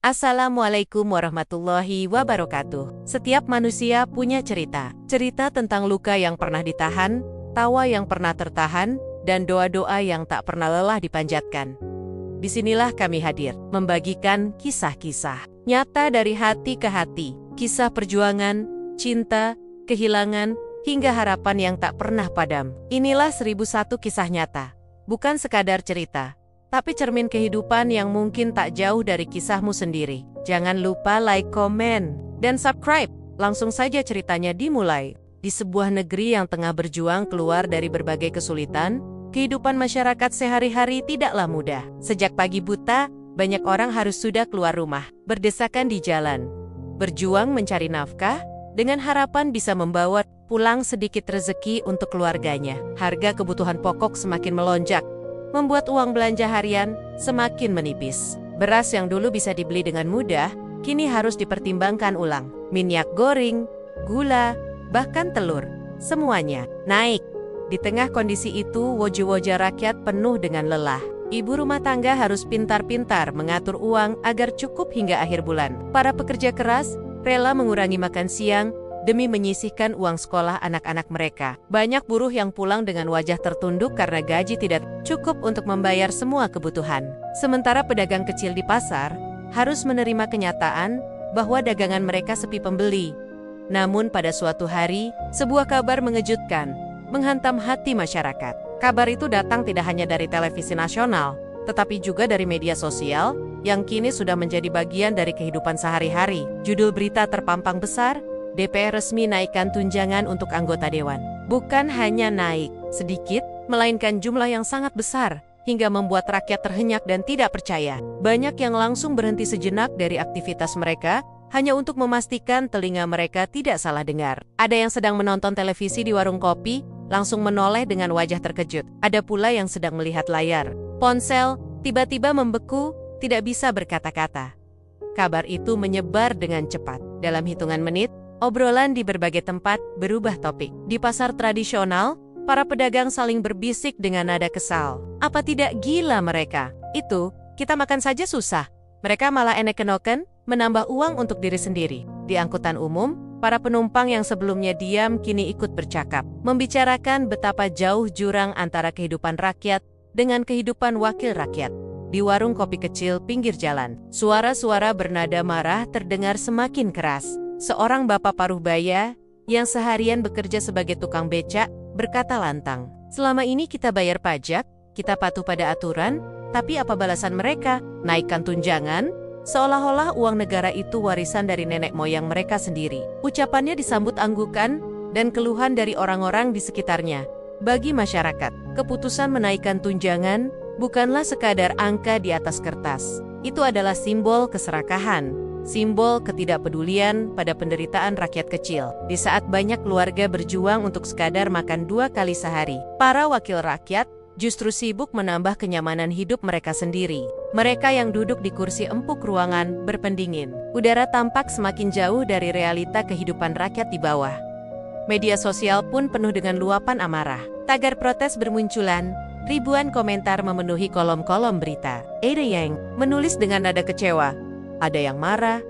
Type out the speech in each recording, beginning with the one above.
Assalamualaikum warahmatullahi wabarakatuh. Setiap manusia punya cerita. Cerita tentang luka yang pernah ditahan, tawa yang pernah tertahan, dan doa-doa yang tak pernah lelah dipanjatkan. Disinilah kami hadir, membagikan kisah-kisah nyata dari hati ke hati. Kisah perjuangan, cinta, kehilangan, hingga harapan yang tak pernah padam. Inilah 1001 kisah nyata. Bukan sekadar cerita, tapi cermin kehidupan yang mungkin tak jauh dari kisahmu sendiri. Jangan lupa like, komen, dan subscribe. Langsung saja ceritanya dimulai. Di sebuah negeri yang tengah berjuang keluar dari berbagai kesulitan, kehidupan masyarakat sehari-hari tidaklah mudah. Sejak pagi buta, banyak orang harus sudah keluar rumah, berdesakan di jalan, berjuang mencari nafkah, dengan harapan bisa membawa pulang sedikit rezeki untuk keluarganya. Harga kebutuhan pokok semakin melonjak, membuat uang belanja harian semakin menipis. Beras yang dulu bisa dibeli dengan mudah, kini harus dipertimbangkan ulang. Minyak goreng, gula, bahkan telur, semuanya naik. Di tengah kondisi itu, wajah-wajah rakyat penuh dengan lelah. Ibu rumah tangga harus pintar-pintar mengatur uang agar cukup hingga akhir bulan. Para pekerja keras rela mengurangi makan siang demi menyisihkan uang sekolah anak-anak mereka. Banyak buruh yang pulang dengan wajah tertunduk karena gaji tidak cukup untuk membayar semua kebutuhan. Sementara pedagang kecil di pasar harus menerima kenyataan bahwa dagangan mereka sepi pembeli. Namun pada suatu hari, sebuah kabar mengejutkan menghantam hati masyarakat. Kabar itu datang tidak hanya dari televisi nasional, tetapi juga dari media sosial yang kini sudah menjadi bagian dari kehidupan sehari-hari. Judul berita terpampang besar, DPR resmi naikkan tunjangan untuk anggota dewan. Bukan hanya naik sedikit, melainkan jumlah yang sangat besar, hingga membuat rakyat terhenyak dan tidak percaya. Banyak yang langsung berhenti sejenak dari aktivitas mereka, hanya untuk memastikan telinga mereka tidak salah dengar. Ada yang sedang menonton televisi di warung kopi, langsung menoleh dengan wajah terkejut. Ada pula yang sedang melihat layar ponsel, tiba-tiba membeku, tidak bisa berkata-kata. Kabar itu menyebar dengan cepat. Dalam hitungan menit, obrolan di berbagai tempat berubah topik. Di pasar tradisional, para pedagang saling berbisik dengan nada kesal. Apa tidak gila mereka? Itu, kita makan saja susah. Mereka malah enek-enoken, menambah uang untuk diri sendiri. Di angkutan umum, para penumpang yang sebelumnya diam kini ikut bercakap, membicarakan betapa jauh jurang antara kehidupan rakyat dengan kehidupan wakil rakyat. Di warung kopi kecil pinggir jalan, suara-suara bernada marah terdengar semakin keras. Seorang bapak paruh baya, yang seharian bekerja sebagai tukang becak, berkata lantang, "Selama ini kita bayar pajak, kita patuh pada aturan, tapi apa balasan mereka? Naikkan tunjangan, seolah-olah uang negara itu warisan dari nenek moyang mereka sendiri." Ucapannya disambut anggukan dan keluhan dari orang-orang di sekitarnya. Bagi masyarakat, keputusan menaikkan tunjangan bukanlah sekadar angka di atas kertas. Itu adalah simbol keserakahan, simbol ketidakpedulian pada penderitaan rakyat kecil. Di saat banyak keluarga berjuang untuk sekadar makan 2 kali sehari, para wakil rakyat justru sibuk menambah kenyamanan hidup mereka sendiri. Mereka yang duduk di kursi empuk ruangan berpendingin. Udara tampak semakin jauh dari realita kehidupan rakyat di bawah. Media sosial pun penuh dengan luapan amarah. Tagar protes bermunculan, ribuan komentar memenuhi kolom-kolom berita. Ada yang menulis dengan nada kecewa, ada yang marah,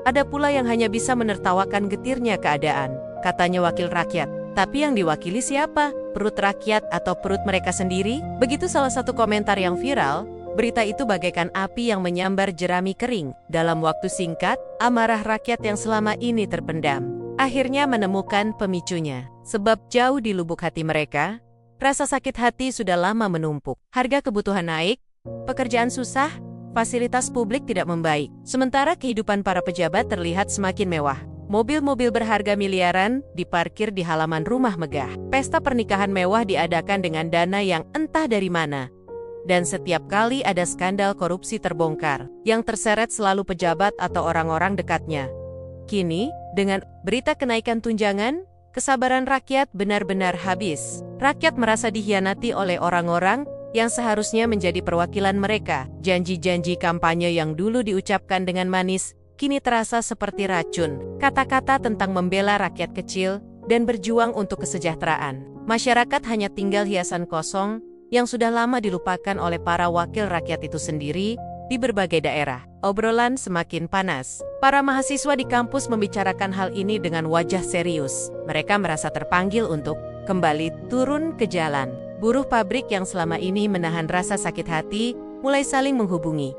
ada pula yang hanya bisa menertawakan getirnya keadaan. Katanya wakil rakyat, tapi yang diwakili siapa? Perut rakyat atau perut mereka sendiri? Begitu salah satu komentar yang viral. Berita itu bagaikan api yang menyambar jerami kering. Dalam waktu singkat, amarah rakyat yang selama ini terpendam akhirnya menemukan pemicunya. Sebab jauh di lubuk hati mereka, rasa sakit hati sudah lama menumpuk. Harga kebutuhan naik, pekerjaan susah, fasilitas publik tidak membaik. Sementara kehidupan para pejabat terlihat semakin mewah. Mobil-mobil berharga miliaran diparkir di halaman rumah megah. Pesta pernikahan mewah diadakan dengan dana yang entah dari mana. Dan setiap kali ada skandal korupsi terbongkar, yang terseret selalu pejabat atau orang-orang dekatnya. Kini, dengan berita kenaikan tunjangan, kesabaran rakyat benar-benar habis. Rakyat merasa dikhianati oleh orang-orang yang seharusnya menjadi perwakilan mereka. Janji-janji kampanye yang dulu diucapkan dengan manis, kini terasa seperti racun. Kata-kata tentang membela rakyat kecil dan berjuang untuk kesejahteraan. Masyarakat hanya tinggal hiasan kosong yang sudah lama dilupakan oleh para wakil rakyat itu sendiri, di berbagai daerah. Obrolan semakin panas. Para mahasiswa di kampus membicarakan hal ini dengan wajah serius. Mereka merasa terpanggil untuk kembali turun ke jalan. Buruh pabrik yang selama ini menahan rasa sakit hati mulai saling menghubungi,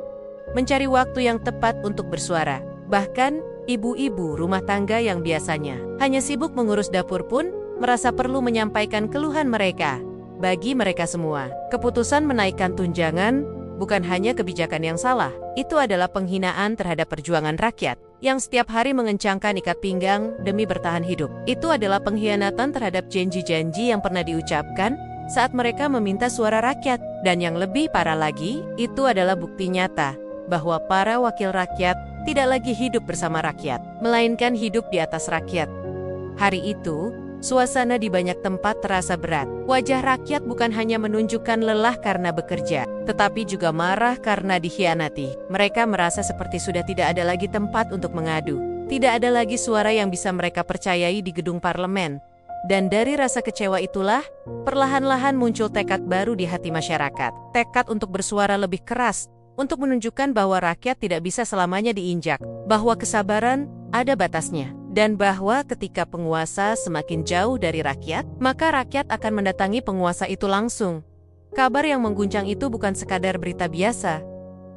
mencari waktu yang tepat untuk bersuara. Bahkan, ibu-ibu rumah tangga yang biasanya hanya sibuk mengurus dapur pun merasa perlu menyampaikan keluhan mereka. Bagi mereka semua, keputusan menaikkan tunjangan bukan hanya kebijakan yang salah, itu adalah penghinaan terhadap perjuangan rakyat yang setiap hari mengencangkan ikat pinggang demi bertahan hidup. Itu adalah pengkhianatan terhadap janji-janji yang pernah diucapkan saat mereka meminta suara rakyat. Dan yang lebih parah lagi, itu adalah bukti nyata bahwa para wakil rakyat tidak lagi hidup bersama rakyat, melainkan hidup di atas rakyat. Hari itu, suasana di banyak tempat terasa berat. Wajah rakyat bukan hanya menunjukkan lelah karena bekerja, tetapi juga marah karena dikhianati. Mereka merasa seperti sudah tidak ada lagi tempat untuk mengadu. Tidak ada lagi suara yang bisa mereka percayai di gedung parlemen. Dan dari rasa kecewa itulah, perlahan-lahan muncul tekad baru di hati masyarakat. Tekad untuk bersuara lebih keras, untuk menunjukkan bahwa rakyat tidak bisa selamanya diinjak, bahwa kesabaran ada batasnya. Dan bahwa ketika penguasa semakin jauh dari rakyat, maka rakyat akan mendatangi penguasa itu langsung. Kabar yang mengguncang itu bukan sekadar berita biasa.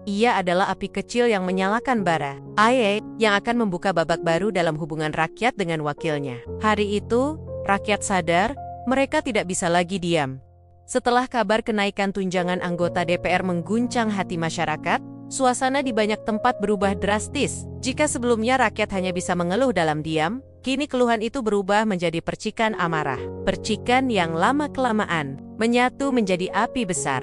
Ia adalah api kecil yang menyalakan bara, air yang akan membuka babak baru dalam hubungan rakyat dengan wakilnya. Hari itu, rakyat sadar, mereka tidak bisa lagi diam. Setelah kabar kenaikan tunjangan anggota DPR mengguncang hati masyarakat, suasana di banyak tempat berubah drastis. Jika sebelumnya rakyat hanya bisa mengeluh dalam diam, kini keluhan itu berubah menjadi percikan amarah. Percikan yang lama-kelamaan menyatu menjadi api besar.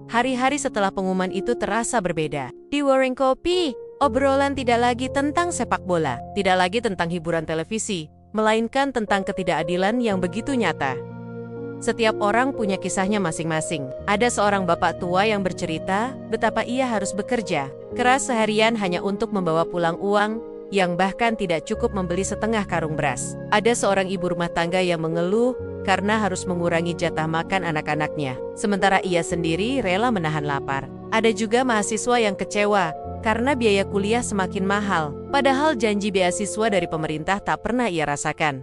Hari-hari setelah pengumuman itu terasa berbeda. Di warung kopi, obrolan tidak lagi tentang sepak bola, tidak lagi tentang hiburan televisi, melainkan tentang ketidakadilan yang begitu nyata. Setiap orang punya kisahnya masing-masing. Ada seorang bapak tua yang bercerita betapa ia harus bekerja keras seharian hanya untuk membawa pulang uang yang bahkan tidak cukup membeli setengah karung beras. Ada seorang ibu rumah tangga yang mengeluh karena harus mengurangi jatah makan anak-anaknya, sementara ia sendiri rela menahan lapar. Ada juga mahasiswa yang kecewa karena biaya kuliah semakin mahal, padahal janji beasiswa dari pemerintah tak pernah ia rasakan.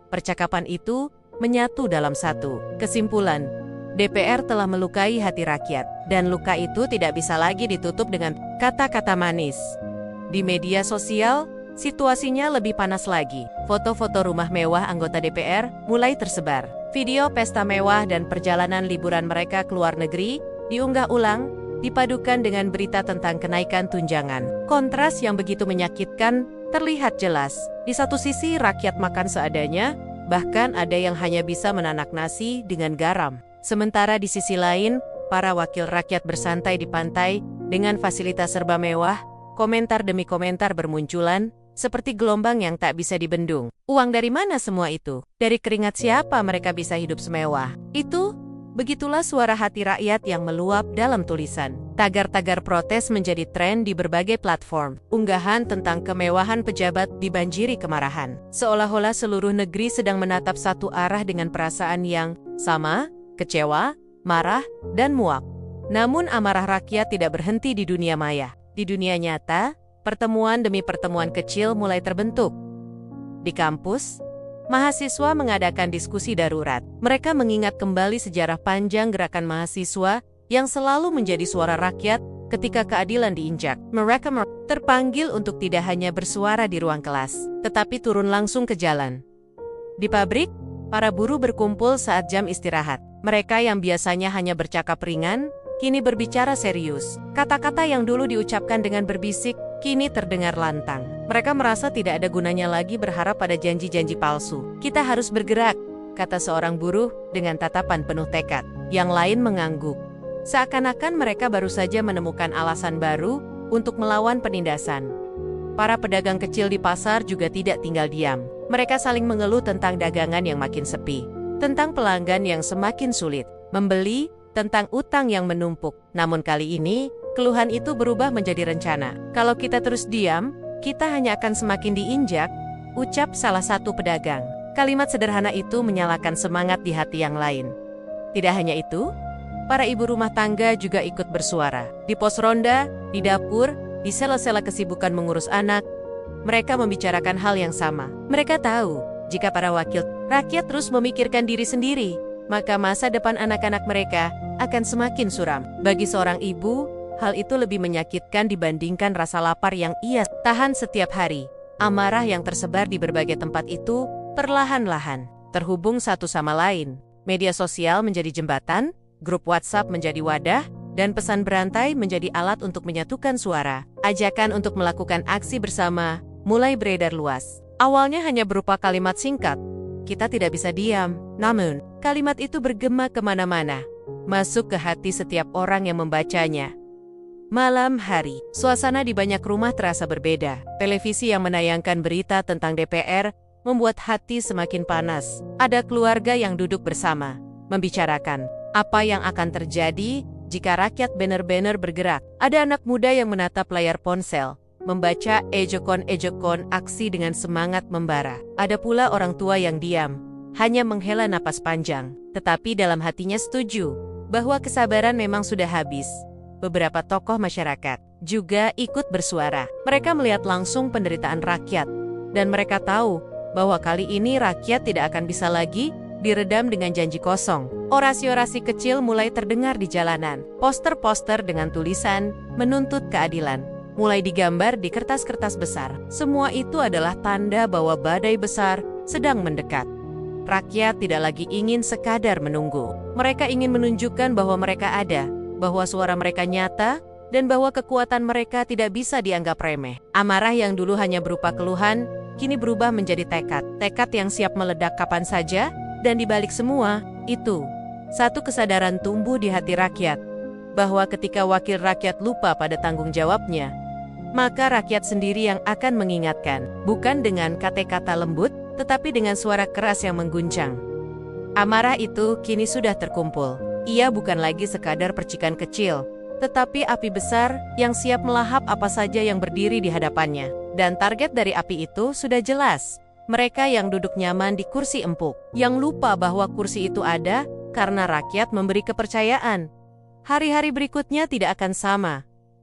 Percakapan itu menyatu dalam satu kesimpulan. DPR telah melukai hati rakyat, dan luka itu tidak bisa lagi ditutup dengan kata-kata manis. Di media sosial, situasinya lebih panas lagi. Foto-foto rumah mewah anggota DPR mulai tersebar. Video pesta mewah dan perjalanan liburan mereka ke luar negeri diunggah ulang, dipadukan dengan berita tentang kenaikan tunjangan. Kontras yang begitu menyakitkan terlihat jelas. Di satu sisi rakyat makan seadanya, bahkan ada yang hanya bisa menanak nasi dengan garam. Sementara di sisi lain, para wakil rakyat bersantai di pantai dengan fasilitas serba mewah. Komentar demi komentar bermunculan, seperti gelombang yang tak bisa dibendung. Uang dari mana semua itu? Dari keringat siapa mereka bisa hidup semewah? Begitulah suara hati rakyat yang meluap dalam tulisan. Tagar-tagar protes menjadi tren di berbagai platform. Unggahan tentang kemewahan pejabat dibanjiri kemarahan. Seolah-olah seluruh negeri sedang menatap satu arah dengan perasaan yang sama, kecewa, marah, dan muak. Namun amarah rakyat tidak berhenti di dunia maya. Di dunia nyata, pertemuan demi pertemuan kecil mulai terbentuk. Di kampus, mahasiswa mengadakan diskusi darurat. Mereka mengingat kembali sejarah panjang gerakan mahasiswa yang selalu menjadi suara rakyat ketika keadilan diinjak. Mereka terpanggil untuk tidak hanya bersuara di ruang kelas, tetapi turun langsung ke jalan. Di pabrik, para buruh berkumpul saat jam istirahat. Mereka yang biasanya hanya bercakap ringan, kini berbicara serius. Kata-kata yang dulu diucapkan dengan berbisik, kini terdengar lantang. Mereka merasa tidak ada gunanya lagi berharap pada janji-janji palsu. Kita harus bergerak, kata seorang buruh dengan tatapan penuh tekad. Yang lain mengangguk. Seakan-akan mereka baru saja menemukan alasan baru untuk melawan penindasan. Para pedagang kecil di pasar juga tidak tinggal diam. Mereka saling mengeluh tentang dagangan yang makin sepi, tentang pelanggan yang semakin sulit membeli, tentang utang yang menumpuk. Namun kali ini, keluhan itu berubah menjadi rencana. Kalau kita terus diam, kita hanya akan semakin diinjak, ucap salah satu pedagang. Kalimat sederhana itu menyalakan semangat di hati yang lain. Tidak hanya itu, Para ibu rumah tangga juga ikut bersuara. Di pos ronda, di dapur, di sela-sela kesibukan mengurus anak, mereka membicarakan hal yang sama. Mereka tahu, jika para wakil rakyat terus memikirkan diri sendiri, maka masa depan anak-anak mereka akan semakin suram. Bagi seorang ibu, hal itu lebih menyakitkan dibandingkan rasa lapar yang ia tahan setiap hari. Amarah yang tersebar di berbagai tempat itu perlahan-lahan terhubung satu sama lain. Media sosial menjadi jembatan, grup WhatsApp menjadi wadah, dan pesan berantai menjadi alat untuk menyatukan suara. Ajakan untuk melakukan aksi bersama mulai beredar luas. Awalnya hanya berupa kalimat singkat, "Kita tidak bisa diam." Namun, kalimat itu bergema kemana-mana, masuk ke hati setiap orang yang membacanya. Malam hari, suasana di banyak rumah terasa berbeda. Televisi yang menayangkan berita tentang DPR membuat hati semakin panas. Ada keluarga yang duduk bersama, membicarakan apa yang akan terjadi jika rakyat benar-benar bergerak. Ada anak muda yang menatap layar ponsel, membaca ejekan-ejekan aksi dengan semangat membara. Ada pula orang tua yang diam, hanya menghela napas panjang, tetapi dalam hatinya setuju bahwa kesabaran memang sudah habis. Beberapa tokoh masyarakat juga ikut bersuara. Mereka melihat langsung penderitaan rakyat, dan mereka tahu bahwa kali ini rakyat tidak akan bisa lagi diredam dengan janji kosong. Orasi-orasi kecil mulai terdengar di jalanan. Poster-poster dengan tulisan menuntut keadilan mulai digambar di kertas-kertas besar. Semua itu adalah tanda bahwa badai besar sedang mendekat. Rakyat tidak lagi ingin sekadar menunggu. Mereka ingin menunjukkan bahwa mereka ada, bahwa suara mereka nyata, dan bahwa kekuatan mereka tidak bisa dianggap remeh. Amarah yang dulu hanya berupa keluhan, kini berubah menjadi tekad. Tekad yang siap meledak kapan saja, dan di balik semua itu, satu kesadaran tumbuh di hati rakyat, bahwa ketika wakil rakyat lupa pada tanggung jawabnya, maka rakyat sendiri yang akan mengingatkan, bukan dengan kata-kata lembut, tetapi dengan suara keras yang mengguncang. Amarah itu kini sudah terkumpul. Ia bukan lagi sekadar percikan kecil, tetapi api besar yang siap melahap apa saja yang berdiri di hadapannya. Dan target dari api itu sudah jelas. Mereka yang duduk nyaman di kursi empuk, yang lupa bahwa kursi itu ada karena rakyat memberi kepercayaan. Hari-hari berikutnya tidak akan sama.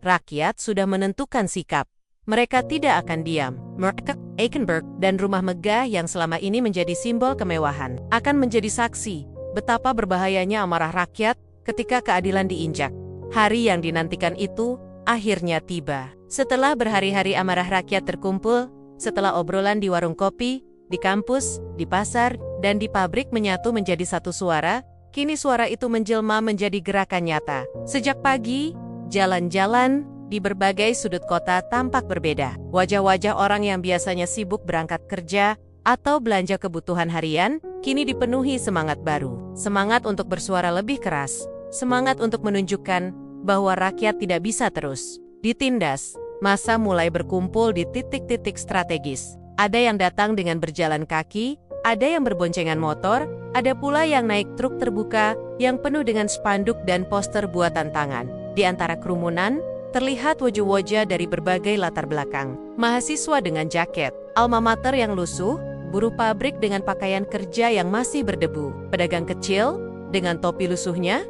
Rakyat sudah menentukan sikap. Mereka tidak akan diam. Mereka, Eikenberg, dan rumah megah yang selama ini menjadi simbol kemewahan, akan menjadi saksi betapa berbahayanya amarah rakyat ketika keadilan diinjak. Hari yang dinantikan itu akhirnya tiba. Setelah berhari-hari amarah rakyat terkumpul, setelah obrolan di warung kopi, di kampus, di pasar, dan di pabrik menyatu menjadi satu suara, kini suara itu menjelma menjadi gerakan nyata. Sejak pagi, jalan-jalan di berbagai sudut kota tampak berbeda. Wajah-wajah orang yang biasanya sibuk berangkat kerja atau belanja kebutuhan harian, kini dipenuhi semangat baru. Semangat untuk bersuara lebih keras, semangat untuk menunjukkan bahwa rakyat tidak bisa terus ditindas. Massa mulai berkumpul di titik-titik strategis. Ada yang datang dengan berjalan kaki, ada yang berboncengan motor, ada pula yang naik truk terbuka yang penuh dengan spanduk dan poster buatan tangan. Di antara kerumunan, terlihat wajah-wajah dari berbagai latar belakang. Mahasiswa dengan jaket, alma mater yang lusuh, buruh pabrik dengan pakaian kerja yang masih berdebu, pedagang kecil dengan topi lusuhnya,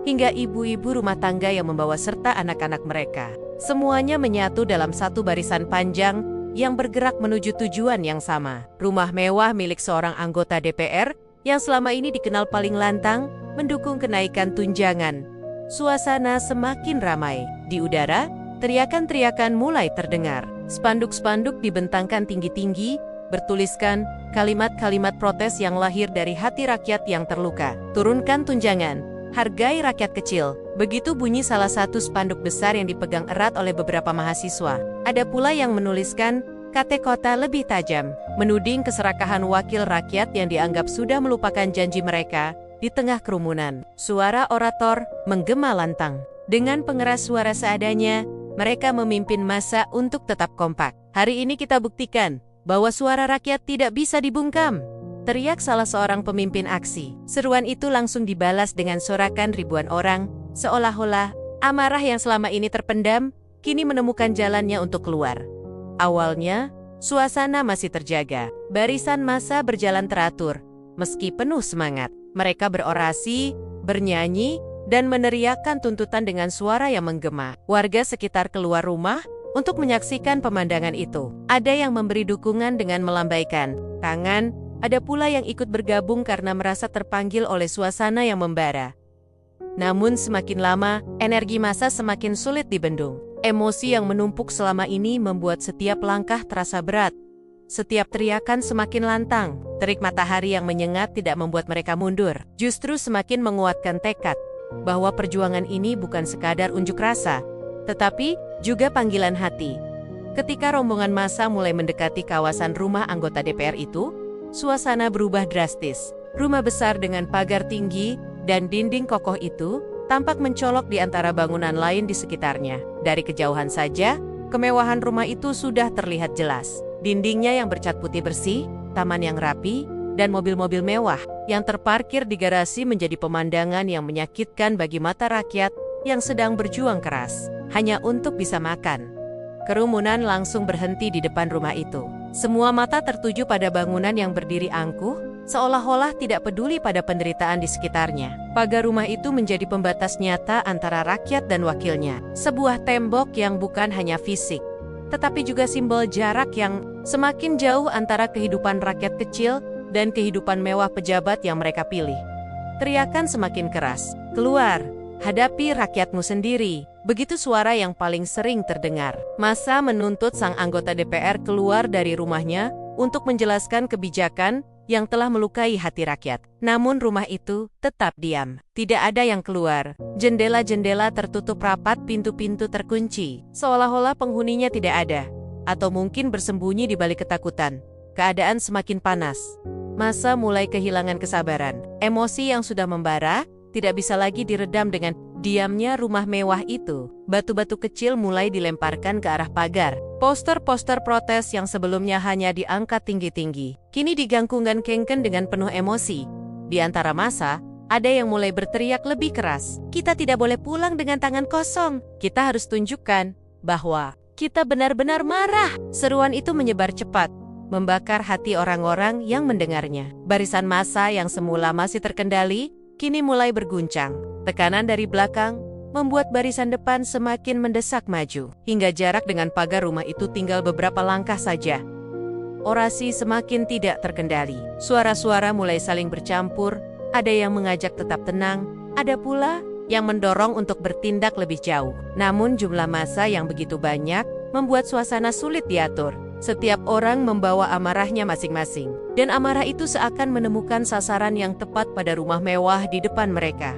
hingga ibu-ibu rumah tangga yang membawa serta anak-anak mereka. Semuanya menyatu dalam satu barisan panjang yang bergerak menuju tujuan yang sama. Rumah mewah milik seorang anggota DPR yang selama ini dikenal paling lantang mendukung kenaikan tunjangan. Suasana semakin ramai. Di udara, teriakan-teriakan mulai terdengar. Spanduk-spanduk dibentangkan tinggi-tinggi, bertuliskan kalimat-kalimat protes yang lahir dari hati rakyat yang terluka. Turunkan tunjangan, hargai rakyat kecil. Begitu bunyi salah satu spanduk besar yang dipegang erat oleh beberapa mahasiswa. Ada pula yang menuliskan kata-kata lebih tajam, menuding keserakahan wakil rakyat yang dianggap sudah melupakan janji mereka. Di tengah kerumunan, suara orator menggema lantang. Dengan pengeras suara seadanya, mereka memimpin massa untuk tetap kompak. Hari ini kita buktikan bahwa suara rakyat tidak bisa dibungkam, teriak salah seorang pemimpin aksi. Seruan itu langsung dibalas dengan sorakan ribuan orang, seolah-olah amarah yang selama ini terpendam, kini menemukan jalannya untuk keluar. Awalnya, suasana masih terjaga. Barisan massa berjalan teratur, meski penuh semangat. Mereka berorasi, bernyanyi, dan meneriakkan tuntutan dengan suara yang menggema. Warga sekitar keluar rumah untuk menyaksikan pemandangan itu. Ada yang memberi dukungan dengan melambaikan tangan, ada pula yang ikut bergabung karena merasa terpanggil oleh suasana yang membara. Namun semakin lama, energi massa semakin sulit dibendung. Emosi yang menumpuk selama ini membuat setiap langkah terasa berat. Setiap teriakan semakin lantang. Terik matahari yang menyengat tidak membuat mereka mundur. Justru semakin menguatkan tekad bahwa perjuangan ini bukan sekadar unjuk rasa, tetapi juga panggilan hati. Ketika rombongan massa mulai mendekati kawasan rumah anggota DPR itu, suasana berubah drastis. Rumah besar dengan pagar tinggi dan dinding kokoh itu tampak mencolok di antara bangunan lain di sekitarnya. Dari kejauhan saja, kemewahan rumah itu sudah terlihat jelas. Dindingnya yang bercat putih bersih, taman yang rapi, dan mobil-mobil mewah yang terparkir di garasi menjadi pemandangan yang menyakitkan bagi mata rakyat yang sedang berjuang keras hanya untuk bisa makan. Kerumunan langsung berhenti di depan rumah itu. Semua mata tertuju pada bangunan yang berdiri angkuh, seolah-olah tidak peduli pada penderitaan di sekitarnya. Pagar rumah itu menjadi pembatas nyata antara rakyat dan wakilnya. Sebuah tembok yang bukan hanya fisik, tetapi juga simbol jarak yang semakin jauh antara kehidupan rakyat kecil dan kehidupan mewah pejabat yang mereka pilih. Teriakan semakin keras, "Keluar, hadapi rakyatmu sendiri." Begitu suara yang paling sering terdengar. Massa menuntut sang anggota DPR keluar dari rumahnya untuk menjelaskan kebijakan yang telah melukai hati rakyat. Namun rumah itu tetap diam. Tidak ada yang keluar. Jendela-jendela tertutup rapat, pintu-pintu terkunci. Seolah-olah penghuninya tidak ada. Atau mungkin bersembunyi di balik ketakutan. Keadaan semakin panas. Massa mulai kehilangan kesabaran. Emosi yang sudah membara tidak bisa lagi diredam dengan diamnya rumah mewah itu. Batu-batu kecil mulai dilemparkan ke arah pagar. Poster-poster protes yang sebelumnya hanya diangkat tinggi-tinggi, kini digangkung-gangkengkan dengan penuh emosi. Di antara massa, ada yang mulai berteriak lebih keras. "Kita tidak boleh pulang dengan tangan kosong. Kita harus tunjukkan bahwa kita benar-benar marah." Seruan itu menyebar cepat, membakar hati orang-orang yang mendengarnya. Barisan massa yang semula masih terkendali, kini mulai berguncang. Tekanan dari belakang membuat barisan depan semakin mendesak maju, hingga jarak dengan pagar rumah itu tinggal beberapa langkah saja. Orasi semakin tidak terkendali. Suara-suara mulai saling bercampur, ada yang mengajak tetap tenang, ada pula yang mendorong untuk bertindak lebih jauh. Namun jumlah massa yang begitu banyak membuat suasana sulit diatur. Setiap orang membawa amarahnya masing-masing, dan amarah itu seakan menemukan sasaran yang tepat pada rumah mewah di depan mereka.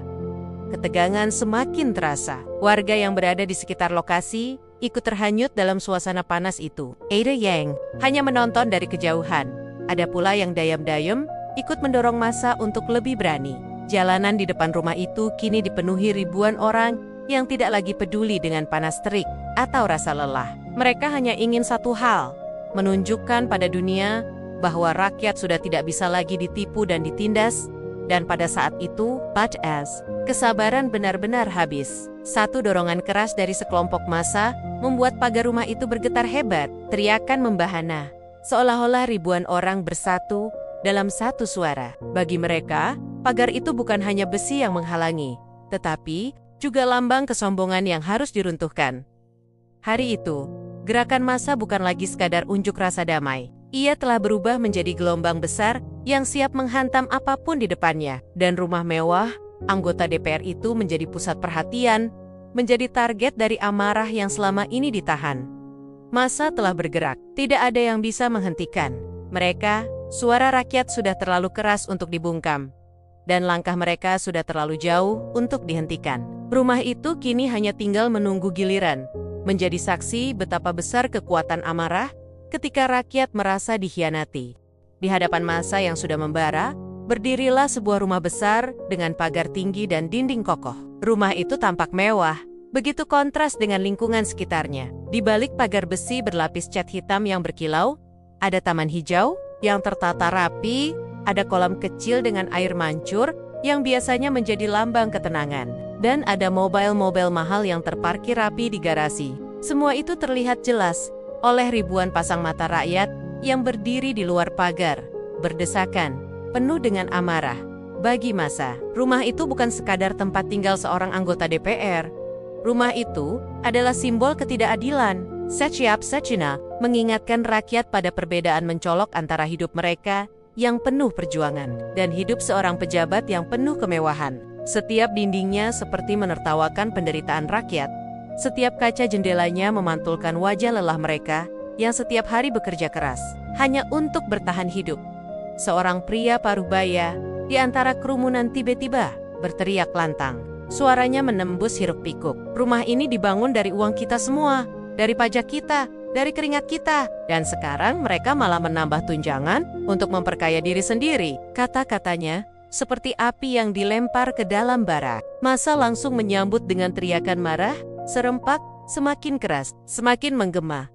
Ketegangan semakin terasa. Warga yang berada di sekitar lokasi ikut terhanyut dalam suasana panas itu. Ada yang hanya menonton dari kejauhan. Ada pula yang dayam-dayam ikut mendorong massa untuk lebih berani. Jalanan di depan rumah itu kini dipenuhi ribuan orang yang tidak lagi peduli dengan panas terik atau rasa lelah. Mereka hanya ingin satu hal, menunjukkan pada dunia bahwa rakyat sudah tidak bisa lagi ditipu dan ditindas. Dan pada saat itu, kesabaran benar-benar habis. Satu dorongan keras dari sekelompok massa membuat pagar rumah itu bergetar hebat. Teriakan membahana, seolah-olah ribuan orang bersatu dalam satu suara. Bagi mereka, pagar itu bukan hanya besi yang menghalangi, tetapi juga lambang kesombongan yang harus diruntuhkan. Hari itu, gerakan massa bukan lagi sekadar unjuk rasa damai. Ia telah berubah menjadi gelombang besar yang siap menghantam apapun di depannya. Dan rumah mewah, anggota DPR itu menjadi pusat perhatian, menjadi target dari amarah yang selama ini ditahan. Massa telah bergerak, tidak ada yang bisa menghentikan. Mereka, suara rakyat sudah terlalu keras untuk dibungkam. Dan langkah mereka sudah terlalu jauh untuk dihentikan. Rumah itu kini hanya tinggal menunggu giliran, menjadi saksi betapa besar kekuatan amarah ketika rakyat merasa dikhianati. Di hadapan massa yang sudah membara, berdirilah sebuah rumah besar dengan pagar tinggi dan dinding kokoh. Rumah itu tampak mewah, begitu kontras dengan lingkungan sekitarnya. Di balik pagar besi berlapis cat hitam yang berkilau, ada taman hijau yang tertata rapi, ada kolam kecil dengan air mancur yang biasanya menjadi lambang ketenangan, dan ada mobil-mobil mahal yang terparkir rapi di garasi. Semua itu terlihat jelas oleh ribuan pasang mata rakyat yang berdiri di luar pagar, berdesakan, penuh dengan amarah. Bagi Massa, rumah itu bukan sekadar tempat tinggal seorang anggota DPR. Rumah itu adalah simbol ketidakadilan. Setiap Secina mengingatkan rakyat pada perbedaan mencolok antara hidup mereka yang penuh perjuangan dan hidup seorang pejabat yang penuh kemewahan. Setiap dindingnya seperti menertawakan penderitaan rakyat. Setiap kaca jendelanya memantulkan wajah lelah mereka yang setiap hari bekerja keras hanya untuk bertahan hidup. Seorang pria parubaya di antara kerumunan tiba-tiba berteriak lantang. Suaranya menembus hiruk-pikuk. Rumah ini dibangun dari uang kita semua, dari pajak kita, dari keringat kita. Dan sekarang mereka malah menambah tunjangan untuk memperkaya diri sendiri. Kata-katanya seperti api yang dilempar ke dalam bara. Massa langsung menyambut dengan teriakan marah, serempak, semakin keras, semakin menggema.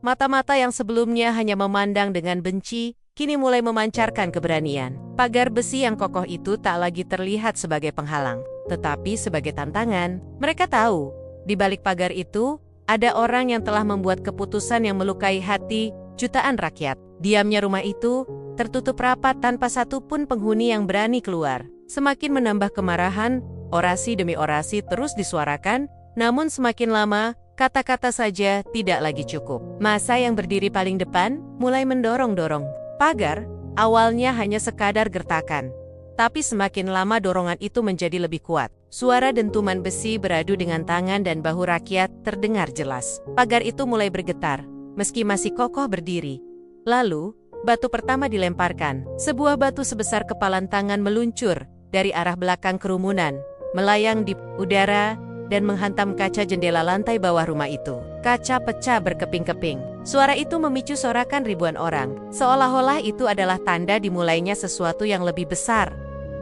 Mata-mata yang sebelumnya hanya memandang dengan benci, kini mulai memancarkan keberanian. Pagar besi yang kokoh itu tak lagi terlihat sebagai penghalang, tetapi sebagai tantangan. Mereka tahu, di balik pagar itu, ada orang yang telah membuat keputusan yang melukai hati jutaan rakyat. Diamnya rumah itu tertutup rapat tanpa satupun penghuni yang berani keluar. Semakin menambah kemarahan, orasi demi orasi terus disuarakan, namun semakin lama, kata-kata saja tidak lagi cukup. Massa yang berdiri paling depan mulai mendorong-dorong. Pagar awalnya hanya sekadar gertakan, tapi semakin lama dorongan itu menjadi lebih kuat. Suara dentuman besi beradu dengan tangan dan bahu rakyat terdengar jelas. Pagar itu mulai bergetar, meski masih kokoh berdiri. Lalu, batu pertama dilemparkan. Sebuah batu sebesar kepalan tangan meluncur dari arah belakang kerumunan, melayang di udara, dan menghantam kaca jendela lantai bawah rumah itu. Kaca pecah berkeping-keping. Suara itu memicu sorakan ribuan orang, seolah-olah itu adalah tanda dimulainya sesuatu yang lebih besar.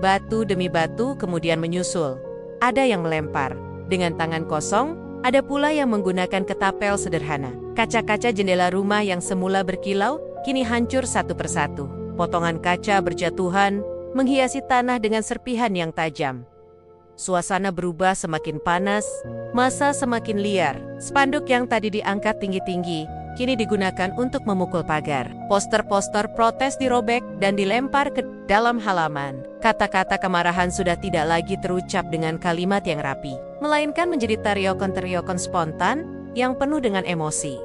Batu demi batu kemudian menyusul. Ada yang melempar dengan tangan kosong, ada pula yang menggunakan ketapel sederhana. Kaca-kaca jendela rumah yang semula berkilau, kini hancur satu persatu. Potongan kaca berjatuhan, menghiasi tanah dengan serpihan yang tajam. Suasana berubah semakin panas, massa semakin liar. Spanduk yang tadi diangkat tinggi-tinggi, kini digunakan untuk memukul pagar. Poster-poster protes dirobek dan dilempar ke dalam halaman. Kata-kata kemarahan sudah tidak lagi terucap dengan kalimat yang rapi, melainkan menjadi teriakan-teriakan spontan yang penuh dengan emosi.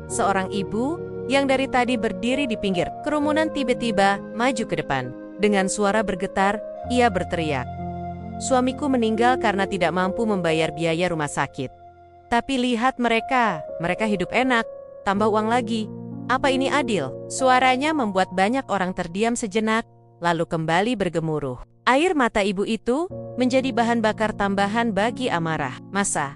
Seorang ibu yang dari tadi berdiri di pinggir kerumunan tiba-tiba maju ke depan. Dengan suara bergetar, ia berteriak, "Suamiku meninggal karena tidak mampu membayar biaya rumah sakit. Tapi lihat mereka hidup enak, tambah uang lagi. Apa ini adil?" Suaranya membuat banyak orang terdiam sejenak, lalu kembali bergemuruh. Air mata ibu itu menjadi bahan bakar tambahan bagi amarah massa.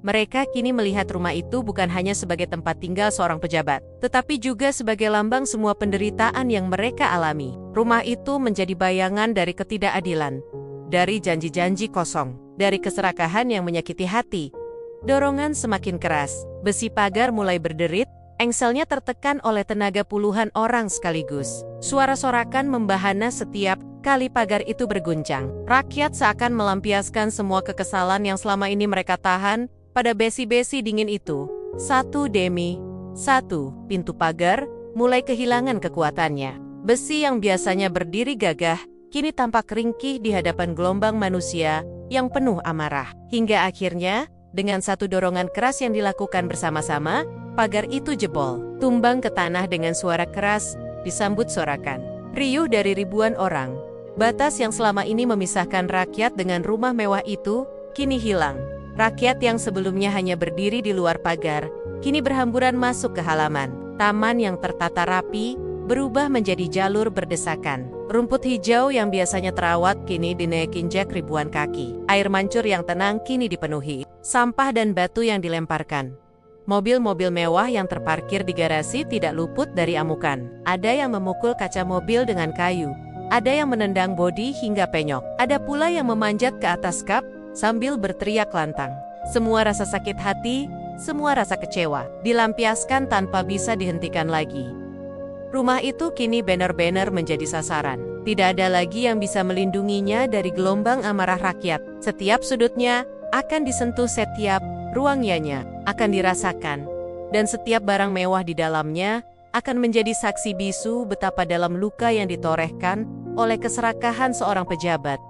Mereka kini melihat rumah itu bukan hanya sebagai tempat tinggal seorang pejabat, tetapi juga sebagai lambang semua penderitaan yang mereka alami. Rumah itu menjadi bayangan dari ketidakadilan, dari janji-janji kosong, dari keserakahan yang menyakiti hati. Dorongan semakin keras, besi pagar mulai berderit, engselnya tertekan oleh tenaga puluhan orang sekaligus. Suara sorakan membahana setiap kali pagar itu berguncang. Rakyat seakan melampiaskan semua kekesalan yang selama ini mereka tahan pada besi-besi dingin itu. Satu demi satu, pintu pagar mulai kehilangan kekuatannya. Besi yang biasanya berdiri gagah, kini tampak ringkih di hadapan gelombang manusia yang penuh amarah. Hingga akhirnya, dengan satu dorongan keras yang dilakukan bersama-sama, pagar itu jebol, tumbang ke tanah dengan suara keras, disambut sorakan riuh dari ribuan orang. Batas yang selama ini memisahkan rakyat dengan rumah mewah itu, kini hilang. Rakyat yang sebelumnya hanya berdiri di luar pagar, kini berhamburan masuk ke halaman. Taman yang tertata rapi, berubah menjadi jalur berdesakan. Rumput hijau yang biasanya terawat kini dinaikinjak ribuan kaki. Air mancur yang tenang kini dipenuhi sampah dan batu yang dilemparkan. Mobil-mobil mewah yang terparkir di garasi tidak luput dari amukan. Ada yang memukul kaca mobil dengan kayu. Ada yang menendang bodi hingga penyok. Ada pula yang memanjat ke atas kap sambil berteriak lantang. Semua rasa sakit hati, semua rasa kecewa, dilampiaskan tanpa bisa dihentikan lagi. Rumah itu kini benar-benar menjadi sasaran. Tidak ada lagi yang bisa melindunginya dari gelombang amarah rakyat. Setiap sudutnya akan disentuh, setiap ruangannya akan dirasakan. Dan setiap barang mewah di dalamnya akan menjadi saksi bisu betapa dalam luka yang ditorehkan oleh keserakahan seorang pejabat.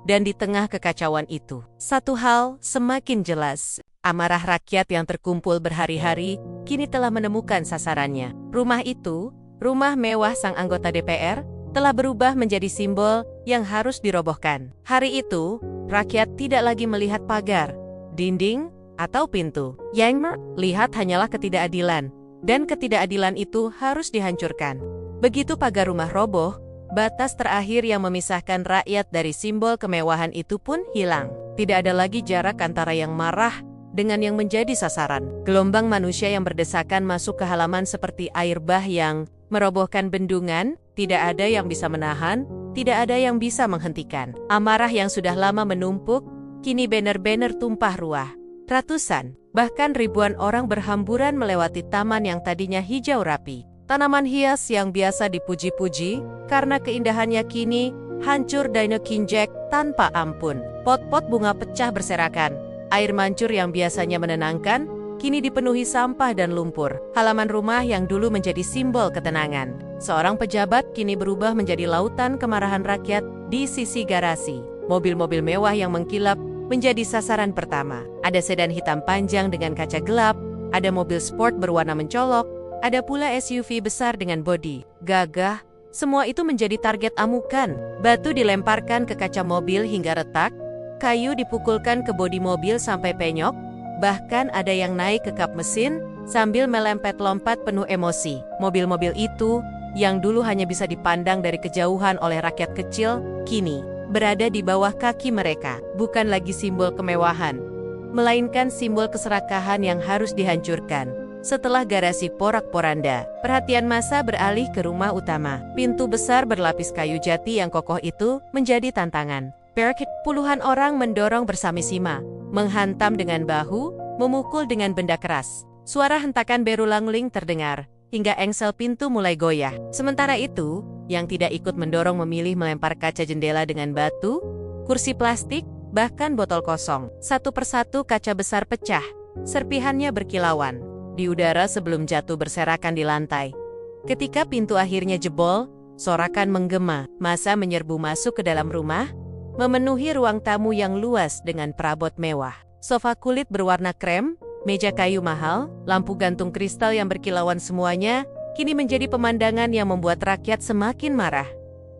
Dan di tengah kekacauan itu, satu hal semakin jelas. Amarah rakyat yang terkumpul berhari-hari kini telah menemukan sasarannya. Rumah itu, rumah mewah sang anggota DPR, telah berubah menjadi simbol yang harus dirobohkan. Hari itu, rakyat tidak lagi melihat pagar, dinding, atau pintu. Yang melihat hanyalah ketidakadilan, dan ketidakadilan itu harus dihancurkan. Begitu pagar rumah roboh, batas terakhir yang memisahkan rakyat dari simbol kemewahan itu pun hilang. Tidak ada lagi jarak antara yang marah dengan yang menjadi sasaran. Gelombang manusia yang berdesakan masuk ke halaman seperti air bah yang merobohkan bendungan, tidak ada yang bisa menahan, tidak ada yang bisa menghentikan. Amarah yang sudah lama menumpuk, kini banner-banner tumpah ruah. Ratusan, bahkan ribuan orang berhamburan melewati taman yang tadinya hijau rapi. Tanaman hias yang biasa dipuji-puji, karena keindahannya kini hancur dan kinjek tanpa ampun. Pot-pot bunga pecah berserakan. Air mancur yang biasanya menenangkan, kini dipenuhi sampah dan lumpur. Halaman rumah yang dulu menjadi simbol ketenangan. Seorang pejabat kini berubah menjadi lautan kemarahan rakyat di sisi garasi. Mobil-mobil mewah yang mengkilap menjadi sasaran pertama. Ada sedan hitam panjang dengan kaca gelap, ada mobil sport berwarna mencolok, ada pula SUV besar dengan bodi gagah. Semua itu menjadi target amukan. Batu dilemparkan ke kaca mobil hingga retak, kayu dipukulkan ke bodi mobil sampai penyok, bahkan ada yang naik ke kap mesin sambil melempet-lompat penuh emosi. Mobil-mobil itu, yang dulu hanya bisa dipandang dari kejauhan oleh rakyat kecil, kini berada di bawah kaki mereka. Bukan lagi simbol kemewahan, melainkan simbol keserakahan yang harus dihancurkan. Setelah garasi porak-poranda, perhatian massa beralih ke rumah utama. Pintu besar berlapis kayu jati yang kokoh itu menjadi tantangan. Puluhan orang mendorong bersama-sama, menghantam dengan bahu, memukul dengan benda keras. Suara hentakan berulang-ulang terdengar, hingga engsel pintu mulai goyah. Sementara itu, yang tidak ikut mendorong memilih melempar kaca jendela dengan batu, kursi plastik, bahkan botol kosong. Satu persatu kaca besar pecah, serpihannya berkilauan di udara sebelum jatuh berserakan di lantai. Ketika pintu akhirnya jebol, sorakan menggema. Massa menyerbu masuk ke dalam rumah, memenuhi ruang tamu yang luas dengan perabot mewah. Sofa kulit berwarna krem, meja kayu mahal, lampu gantung kristal yang berkilauan semuanya, kini menjadi pemandangan yang membuat rakyat semakin marah.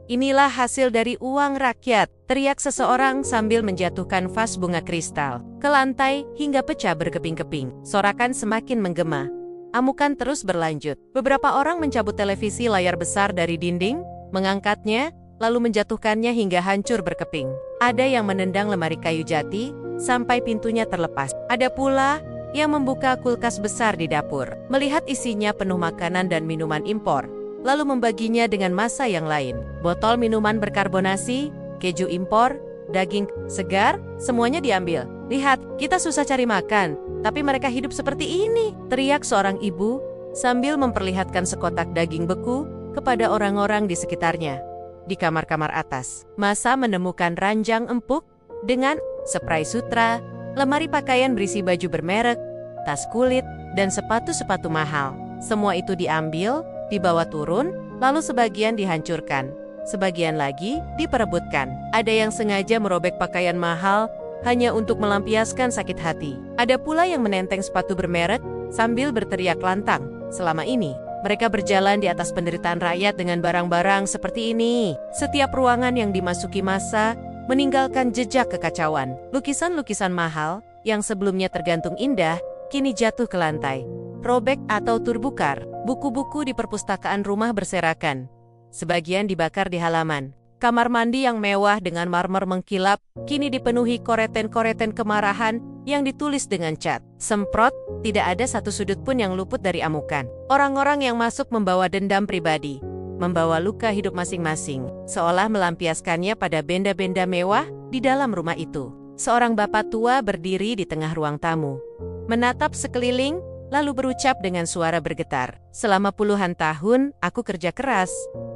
Inilah hasil dari uang rakyat, teriak seseorang sambil menjatuhkan vas bunga kristal ke lantai hingga pecah berkeping-keping. Sorakan semakin menggema. Amukan terus berlanjut. Beberapa orang mencabut televisi layar besar dari dinding, mengangkatnya, lalu menjatuhkannya hingga hancur berkeping. Ada yang menendang lemari kayu jati sampai pintunya terlepas. Ada pula yang membuka kulkas besar di dapur, melihat isinya penuh makanan dan minuman impor, lalu membaginya dengan massa yang lain. Botol minuman berkarbonasi, keju impor, daging segar, semuanya diambil. Lihat, kita susah cari makan, tapi mereka hidup seperti ini, teriak seorang ibu sambil memperlihatkan sekotak daging beku kepada orang-orang di sekitarnya. Di kamar-kamar atas, massa menemukan ranjang empuk dengan spray sutra, lemari pakaian berisi baju bermerek, tas kulit, dan sepatu-sepatu mahal. Semua itu diambil, dibawa turun, lalu sebagian dihancurkan, sebagian lagi diperebutkan. Ada yang sengaja merobek pakaian mahal hanya untuk melampiaskan sakit hati. Ada pula yang menenteng sepatu bermerek sambil berteriak lantang. Selama ini, mereka berjalan di atas penderitaan rakyat dengan barang-barang seperti ini. Setiap ruangan yang dimasuki massa meninggalkan jejak kekacauan. Lukisan-lukisan mahal yang sebelumnya tergantung indah, kini jatuh ke lantai, robek atau terbukar. Buku-buku di perpustakaan rumah berserakan, sebagian dibakar di halaman. Kamar mandi yang mewah dengan marmer mengkilap, kini dipenuhi koreten-koreten kemarahan yang ditulis dengan cat semprot. Tidak ada satu sudut pun yang luput dari amukan. Orang-orang yang masuk membawa dendam pribadi, membawa luka hidup masing-masing, seolah melampiaskannya pada benda-benda mewah di dalam rumah itu. Seorang bapak tua berdiri di tengah ruang tamu, menatap sekeliling, lalu berucap dengan suara bergetar, "Selama puluhan tahun, aku kerja keras,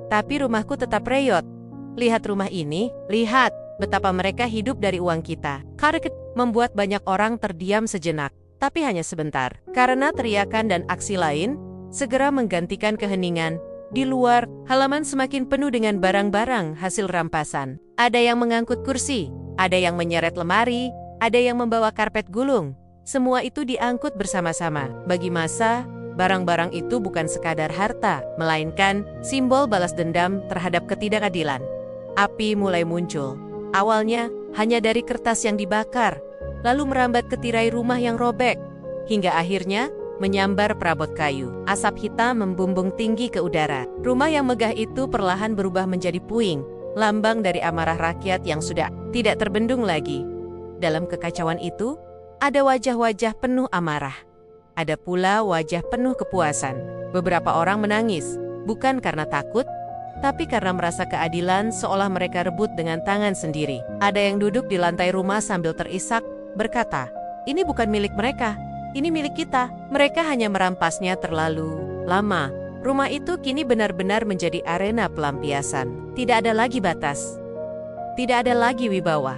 tapi rumahku tetap reyot. Lihat rumah ini, lihat betapa mereka hidup dari uang kita." Kareket membuat banyak orang terdiam sejenak, tapi hanya sebentar, karena teriakan dan aksi lain segera menggantikan keheningan Di luar, halaman semakin penuh dengan barang-barang hasil rampasan. Ada yang mengangkut kursi, ada yang menyeret lemari, ada yang membawa karpet gulung. Semua itu diangkut bersama-sama. Bagi massa, barang-barang itu bukan sekadar harta, melainkan simbol balas dendam terhadap ketidakadilan. Api mulai muncul. Awalnya hanya dari kertas yang dibakar, lalu merambat ke tirai rumah yang robek, hingga akhirnya menyambar perabot kayu. Asap hitam membumbung tinggi ke udara. Rumah yang megah itu perlahan berubah menjadi puing, lambang dari amarah rakyat yang sudah tidak terbendung lagi. Dalam kekacauan itu, ada wajah-wajah penuh amarah. Ada pula wajah penuh kepuasan. Beberapa orang menangis, bukan karena takut, tapi karena merasa keadilan seolah mereka rebut dengan tangan sendiri. Ada yang duduk di lantai rumah sambil terisak, berkata, "Ini bukan milik mereka. Ini milik kita." Mereka hanya merampasnya terlalu lama. Rumah itu kini benar-benar menjadi arena pelampiasan. Tidak ada lagi batas. Tidak ada lagi wibawa.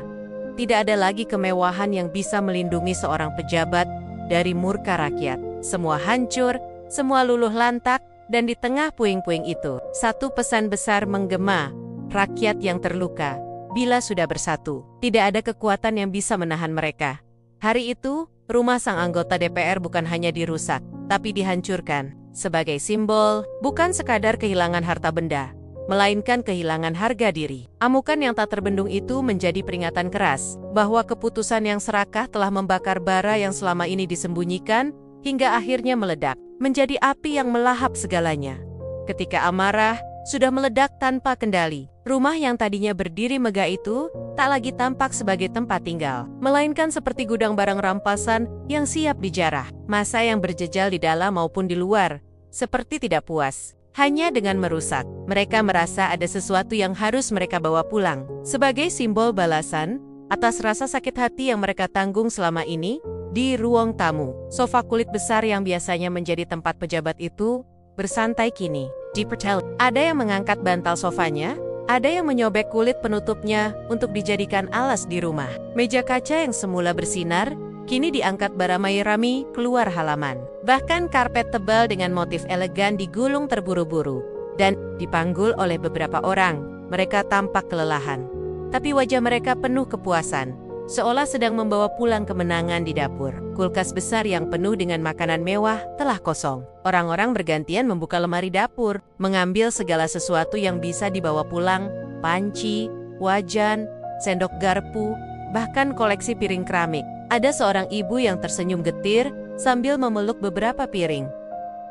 Tidak ada lagi kemewahan yang bisa melindungi seorang pejabat dari murka rakyat. Semua hancur, semua luluh lantak, dan di tengah puing-puing itu, satu pesan besar menggema, rakyat yang terluka. Bila sudah bersatu, tidak ada kekuatan yang bisa menahan mereka. Hari itu, rumah sang anggota DPR bukan hanya dirusak, tapi dihancurkan. Sebagai simbol, bukan sekadar kehilangan harta benda, melainkan kehilangan harga diri. Amukan yang tak terbendung itu menjadi peringatan keras, bahwa keputusan yang serakah telah membakar bara yang selama ini disembunyikan, hingga akhirnya meledak, menjadi api yang melahap segalanya. Ketika amarah sudah meledak tanpa kendali, rumah yang tadinya berdiri megah itu tak lagi tampak sebagai tempat tinggal, melainkan seperti gudang barang rampasan yang siap dijarah. Massa yang berjejal di dalam maupun di luar, seperti tidak puas hanya dengan merusak. Mereka merasa ada sesuatu yang harus mereka bawa pulang, sebagai simbol balasan atas rasa sakit hati yang mereka tanggung selama ini. Di ruang tamu, sofa kulit besar yang biasanya menjadi tempat pejabat itu bersantai kini dipertel. Ada yang mengangkat bantal sofanya, ada yang menyobek kulit penutupnya untuk dijadikan alas di rumah. Meja kaca yang semula bersinar, kini diangkat beramai-ramai keluar halaman. Bahkan karpet tebal dengan motif elegan digulung terburu-buru dan dipanggul oleh beberapa orang. Mereka tampak kelelahan, tapi wajah mereka penuh kepuasan, seolah sedang membawa pulang kemenangan di dapur. Kulkas besar yang penuh dengan makanan mewah telah kosong. Orang-orang bergantian membuka lemari dapur, mengambil segala sesuatu yang bisa dibawa pulang, panci, wajan, sendok garpu, bahkan koleksi piring keramik. Ada seorang ibu yang tersenyum getir sambil memeluk beberapa piring.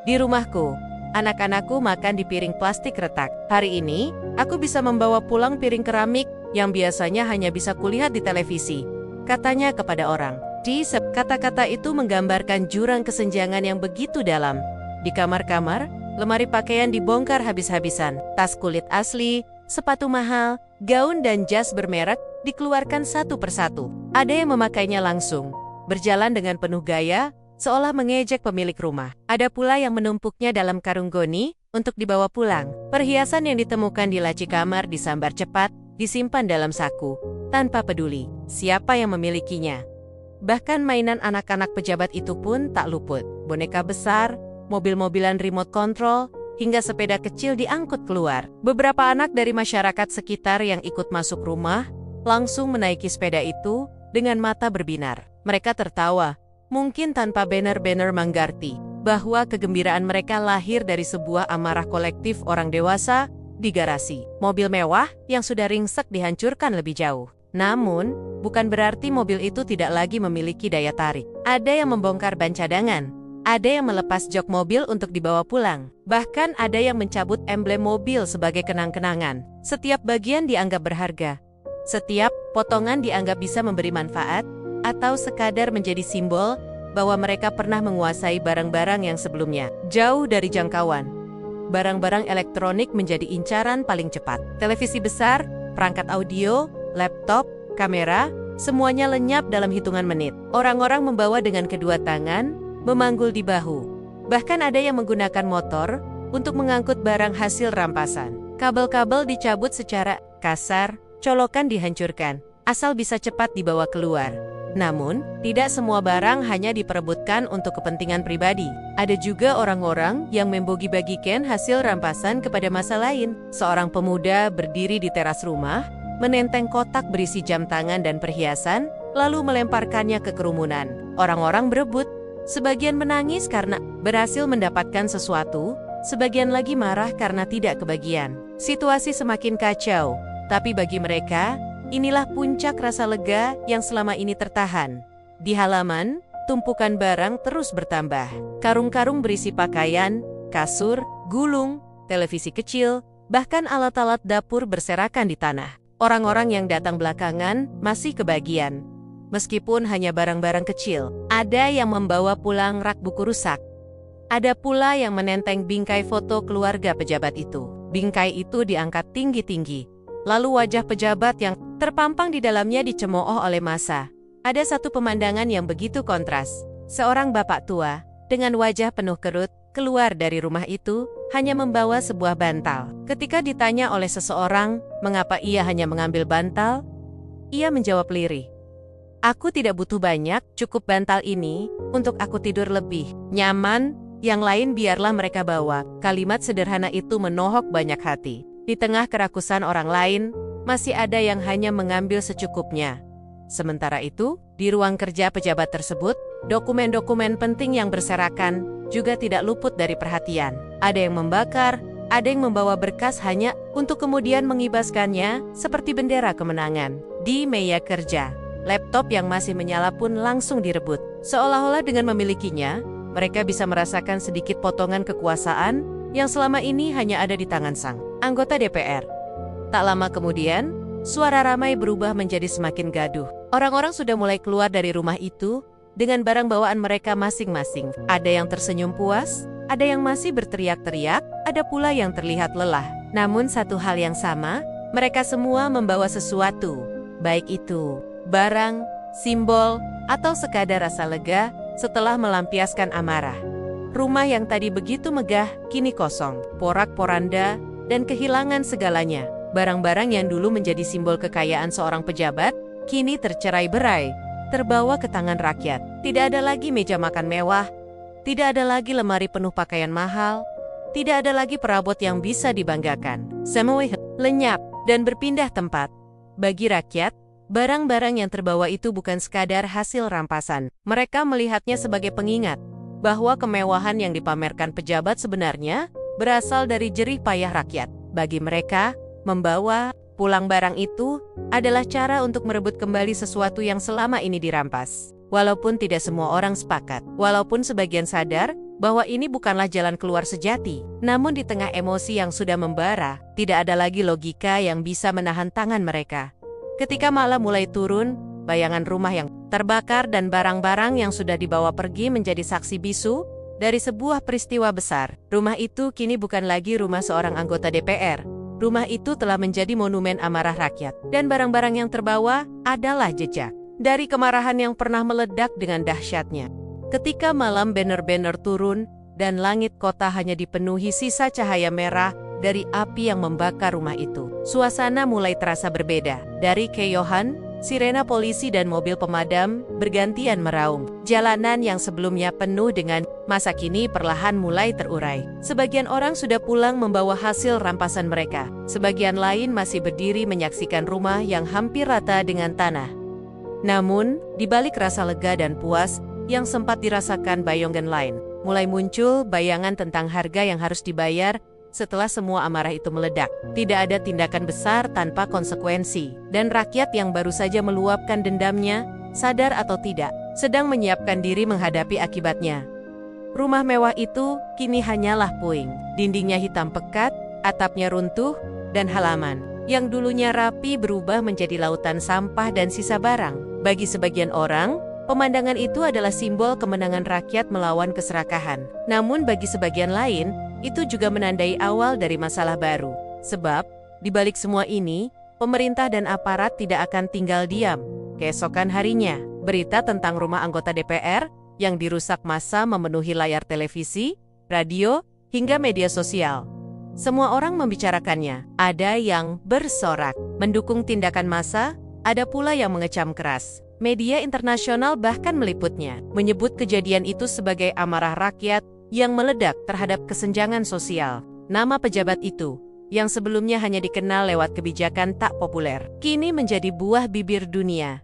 Di rumahku, anak-anakku makan di piring plastik retak. Hari ini, aku bisa membawa pulang piring keramik yang biasanya hanya bisa kulihat di televisi, katanya kepada orang. Kata-kata itu menggambarkan jurang kesenjangan yang begitu dalam. Di kamar-kamar, lemari pakaian dibongkar habis-habisan. Tas kulit asli, sepatu mahal, gaun dan jas bermerek dikeluarkan satu persatu. Ada yang memakainya langsung, berjalan dengan penuh gaya, seolah mengejek pemilik rumah. Ada pula yang menumpuknya dalam karung goni untuk dibawa pulang. Perhiasan yang ditemukan di laci kamar disambar cepat, disimpan dalam saku, tanpa peduli siapa yang memilikinya. Bahkan mainan anak-anak pejabat itu pun tak luput. Boneka besar, mobil-mobilan remote control, hingga sepeda kecil diangkut keluar. Beberapa anak dari masyarakat sekitar yang ikut masuk rumah, langsung menaiki sepeda itu dengan mata berbinar. Mereka tertawa, mungkin tanpa banner-banner menggarti, bahwa kegembiraan mereka lahir dari sebuah amarah kolektif orang dewasa. Di garasi, mobil mewah yang sudah ringsek dihancurkan lebih jauh. Namun, bukan berarti mobil itu tidak lagi memiliki daya tarik. Ada yang membongkar ban cadangan, ada yang melepas jok mobil untuk dibawa pulang. Bahkan ada yang mencabut emblem mobil sebagai kenang-kenangan. Setiap bagian dianggap berharga. Setiap potongan dianggap bisa memberi manfaat, atau sekadar menjadi simbol bahwa mereka pernah menguasai barang-barang yang sebelumnya jauh dari jangkauan. Barang-barang elektronik menjadi incaran paling cepat. Televisi besar, perangkat audio, laptop, kamera, semuanya lenyap dalam hitungan menit. Orang-orang membawa dengan kedua tangan, memanggul di bahu. Bahkan ada yang menggunakan motor untuk mengangkut barang hasil rampasan. Kabel-kabel dicabut secara kasar, colokan dihancurkan, asal bisa cepat dibawa keluar. Namun, tidak semua barang hanya diperebutkan untuk kepentingan pribadi. Ada juga orang-orang yang membagi-bagikan hasil rampasan kepada masa lain. Seorang pemuda berdiri di teras rumah, menenteng kotak berisi jam tangan dan perhiasan, lalu melemparkannya ke kerumunan. Orang-orang berebut. Sebagian menangis karena berhasil mendapatkan sesuatu, sebagian lagi marah karena tidak kebagian. Situasi semakin kacau, tapi bagi mereka, inilah puncak rasa lega yang selama ini tertahan. Di halaman, tumpukan barang terus bertambah. Karung-karung berisi pakaian, kasur, gulung, televisi kecil, bahkan alat-alat dapur berserakan di tanah. Orang-orang yang datang belakangan masih kebagian. Meskipun hanya barang-barang kecil, ada yang membawa pulang rak buku rusak. Ada pula yang menenteng bingkai foto keluarga pejabat itu. Bingkai itu diangkat tinggi-tinggi. Lalu wajah pejabat yang terpampang di dalamnya dicemooh oleh massa. Ada satu pemandangan yang begitu kontras. Seorang bapak tua, dengan wajah penuh kerut, keluar dari rumah itu, hanya membawa sebuah bantal. Ketika ditanya oleh seseorang, mengapa ia hanya mengambil bantal, ia menjawab lirih. Aku tidak butuh banyak, cukup bantal ini, untuk aku tidur lebih nyaman, yang lain biarlah mereka bawa. Kalimat sederhana itu menohok banyak hati. Di tengah kerakusan orang lain, masih ada yang hanya mengambil secukupnya. Sementara itu, di ruang kerja pejabat tersebut, dokumen-dokumen penting yang berserakan juga tidak luput dari perhatian. Ada yang membakar, ada yang membawa berkas hanya untuk kemudian mengibaskannya seperti bendera kemenangan. Di meja kerja, laptop yang masih menyala pun langsung direbut. Seolah-olah dengan memilikinya, mereka bisa merasakan sedikit potongan kekuasaan yang selama ini hanya ada di tangan sang anggota DPR. Tak lama kemudian, suara ramai berubah menjadi semakin gaduh. Orang-orang sudah mulai keluar dari rumah itu dengan barang bawaan mereka masing-masing. Ada yang tersenyum puas, ada yang masih berteriak-teriak, ada pula yang terlihat lelah. Namun satu hal yang sama, mereka semua membawa sesuatu, baik itu barang, simbol, atau sekadar rasa lega setelah melampiaskan amarah. Rumah yang tadi begitu megah, kini kosong, porak-poranda, dan kehilangan segalanya. Barang-barang yang dulu menjadi simbol kekayaan seorang pejabat, kini tercerai-berai, terbawa ke tangan rakyat. Tidak ada lagi meja makan mewah, tidak ada lagi lemari penuh pakaian mahal, tidak ada lagi perabot yang bisa dibanggakan. Semua lenyap dan berpindah tempat. Bagi rakyat, barang-barang yang terbawa itu bukan sekadar hasil rampasan. Mereka melihatnya sebagai pengingat bahwa kemewahan yang dipamerkan pejabat sebenarnya berasal dari jerih payah rakyat. Bagi mereka, membawa pulang barang itu adalah cara untuk merebut kembali sesuatu yang selama ini dirampas. Walaupun tidak semua orang sepakat, walaupun sebagian sadar bahwa ini bukanlah jalan keluar sejati, namun di tengah emosi yang sudah membara, tidak ada lagi logika yang bisa menahan tangan mereka. Ketika malam mulai turun, bayangan rumah yang terbakar dan barang-barang yang sudah dibawa pergi menjadi saksi bisu dari sebuah peristiwa besar. Rumah itu kini bukan lagi rumah seorang anggota DPR. Rumah itu telah menjadi monumen amarah rakyat. Dan barang-barang yang terbawa adalah jejak dari kemarahan yang pernah meledak dengan dahsyatnya. Ketika malam banner-banner turun dan langit kota hanya dipenuhi sisa cahaya merah dari api yang membakar rumah itu, suasana mulai terasa berbeda. Dari keyohan, sirena polisi dan mobil pemadam bergantian meraung. Jalanan yang sebelumnya penuh dengan massa kini perlahan mulai terurai. Sebagian orang sudah pulang membawa hasil rampasan mereka. Sebagian lain masih berdiri menyaksikan rumah yang hampir rata dengan tanah. Namun, di balik rasa lega dan puas yang sempat dirasakan Bayongan lain, mulai muncul bayangan tentang harga yang harus dibayar setelah semua amarah itu meledak. Tidak ada tindakan besar tanpa konsekuensi, dan rakyat yang baru saja meluapkan dendamnya, sadar atau tidak, sedang menyiapkan diri menghadapi akibatnya. Rumah mewah itu kini hanyalah puing. Dindingnya hitam pekat, atapnya runtuh, dan halaman yang dulunya rapi berubah menjadi lautan sampah dan sisa barang. Bagi sebagian orang, pemandangan itu adalah simbol kemenangan rakyat melawan keserakahan. Namun bagi sebagian lain, itu juga menandai awal dari masalah baru. Sebab, di balik semua ini, pemerintah dan aparat tidak akan tinggal diam. Keesokan harinya, berita tentang rumah anggota DPR yang dirusak massa memenuhi layar televisi, radio, hingga media sosial. Semua orang membicarakannya. Ada yang bersorak, mendukung tindakan massa, ada pula yang mengecam keras. Media internasional bahkan meliputnya, menyebut kejadian itu sebagai amarah rakyat yang meledak terhadap kesenjangan sosial. Nama pejabat itu, yang sebelumnya hanya dikenal lewat kebijakan tak populer, kini menjadi buah bibir dunia.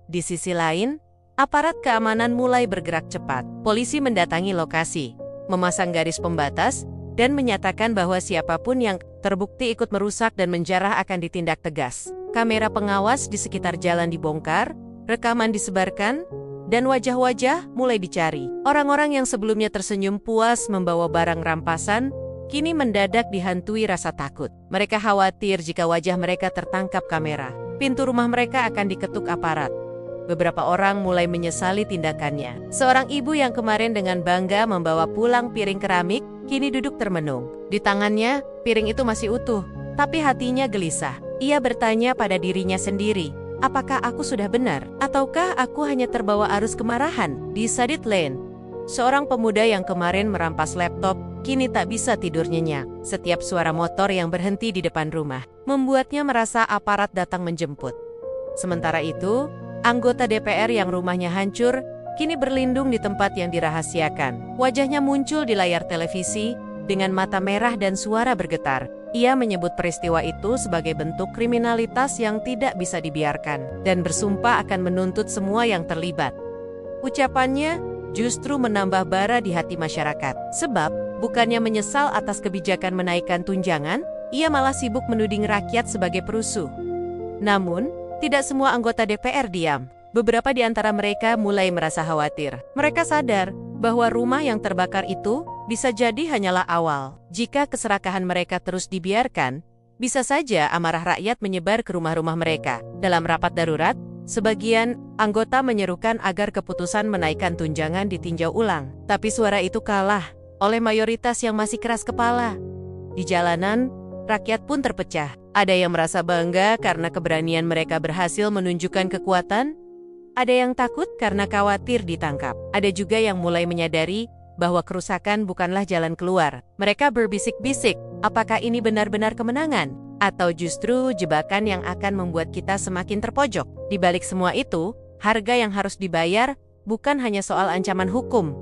Di sisi lain, aparat keamanan mulai bergerak cepat. Polisi mendatangi lokasi, memasang garis pembatas, dan menyatakan bahwa siapapun yang terbukti ikut merusak dan menjarah akan ditindak tegas. Kamera pengawas di sekitar jalan dibongkar, rekaman disebarkan, dan wajah-wajah mulai dicari. Orang-orang yang sebelumnya tersenyum puas membawa barang rampasan, kini mendadak dihantui rasa takut. Mereka khawatir jika wajah mereka tertangkap kamera. Pintu rumah mereka akan diketuk aparat. Beberapa orang mulai menyesali tindakannya. Seorang ibu yang kemarin dengan bangga membawa pulang piring keramik, kini duduk termenung. Di tangannya, piring itu masih utuh, tapi hatinya gelisah. Ia bertanya pada dirinya sendiri, apakah aku sudah benar? Ataukah aku hanya terbawa arus kemarahan? Di Sadit Lane, seorang pemuda yang kemarin merampas laptop, kini tak bisa tidur nyenyak. Setiap suara motor yang berhenti di depan rumah membuatnya merasa aparat datang menjemput. Sementara itu, anggota DPR yang rumahnya hancur, kini berlindung di tempat yang dirahasiakan. Wajahnya muncul di layar televisi, dengan mata merah dan suara bergetar. Ia menyebut peristiwa itu sebagai bentuk kriminalitas yang tidak bisa dibiarkan, dan bersumpah akan menuntut semua yang terlibat. Ucapannya justru menambah bara di hati masyarakat, sebab bukannya menyesal atas kebijakan menaikkan tunjangan, ia malah sibuk menuding rakyat sebagai perusuh. Namun, tidak semua anggota DPR diam. Beberapa di antara mereka mulai merasa khawatir. Mereka sadar bahwa rumah yang terbakar itu bisa jadi hanyalah awal. Jika keserakahan mereka terus dibiarkan, bisa saja amarah rakyat menyebar ke rumah-rumah mereka. Dalam rapat darurat, sebagian anggota menyerukan agar keputusan menaikkan tunjangan ditinjau ulang. Tapi suara itu kalah oleh mayoritas yang masih keras kepala. Di jalanan, rakyat pun terpecah. Ada yang merasa bangga karena keberanian mereka berhasil menunjukkan kekuatan. Ada yang takut karena khawatir ditangkap. Ada juga yang mulai menyadari bahwa kerusakan bukanlah jalan keluar. Mereka berbisik-bisik, apakah ini benar-benar kemenangan? Atau justru jebakan yang akan membuat kita semakin terpojok? Di balik semua itu, harga yang harus dibayar bukan hanya soal ancaman hukum.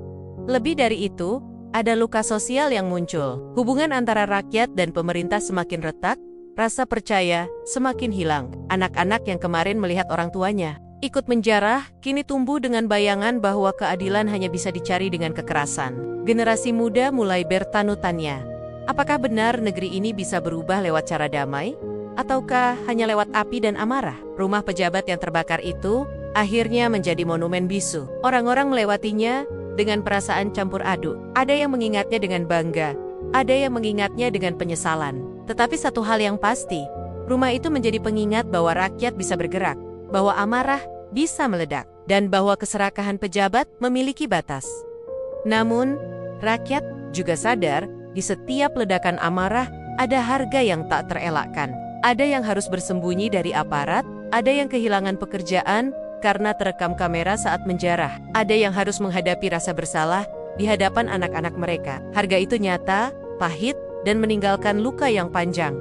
Lebih dari itu, ada luka sosial yang muncul. Hubungan antara rakyat dan pemerintah semakin retak, rasa percaya semakin hilang. Anak-anak yang kemarin melihat orang tuanya ikut menjarah, kini tumbuh dengan bayangan bahwa keadilan hanya bisa dicari dengan kekerasan. Generasi muda mulai bertanya, apakah benar negeri ini bisa berubah lewat cara damai? Ataukah hanya lewat api dan amarah? Rumah pejabat yang terbakar itu akhirnya menjadi monumen bisu. Orang-orang melewatinya dengan perasaan campur aduk. Ada yang mengingatnya dengan bangga, ada yang mengingatnya dengan penyesalan. Tetapi satu hal yang pasti, rumah itu menjadi pengingat bahwa rakyat bisa bergerak, bahwa amarah bisa meledak, dan bahwa keserakahan pejabat memiliki batas. Namun, rakyat juga sadar di setiap ledakan amarah ada harga yang tak terelakkan. Ada yang harus bersembunyi dari aparat, ada yang kehilangan pekerjaan karena terekam kamera saat menjarah. Ada yang harus menghadapi rasa bersalah di hadapan anak-anak mereka. Harga itu nyata, pahit, dan meninggalkan luka yang panjang.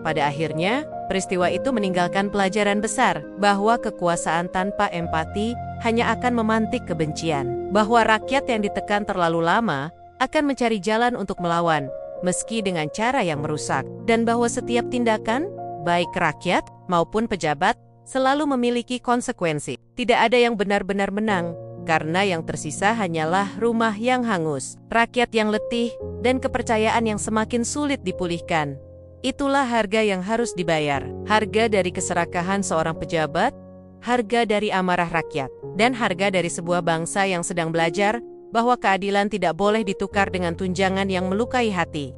Pada akhirnya, peristiwa itu meninggalkan pelajaran besar bahwa kekuasaan tanpa empati hanya akan memantik kebencian. Bahwa rakyat yang ditekan terlalu lama akan mencari jalan untuk melawan, meski dengan cara yang merusak. Dan bahwa setiap tindakan, baik rakyat maupun pejabat, selalu memiliki konsekuensi. Tidak ada yang benar-benar menang, karena yang tersisa hanyalah rumah yang hangus, rakyat yang letih, dan kepercayaan yang semakin sulit dipulihkan. Itulah harga yang harus dibayar. Harga dari keserakahan seorang pejabat, harga dari amarah rakyat, dan harga dari sebuah bangsa yang sedang belajar bahwa keadilan tidak boleh ditukar dengan tunjangan yang melukai hati.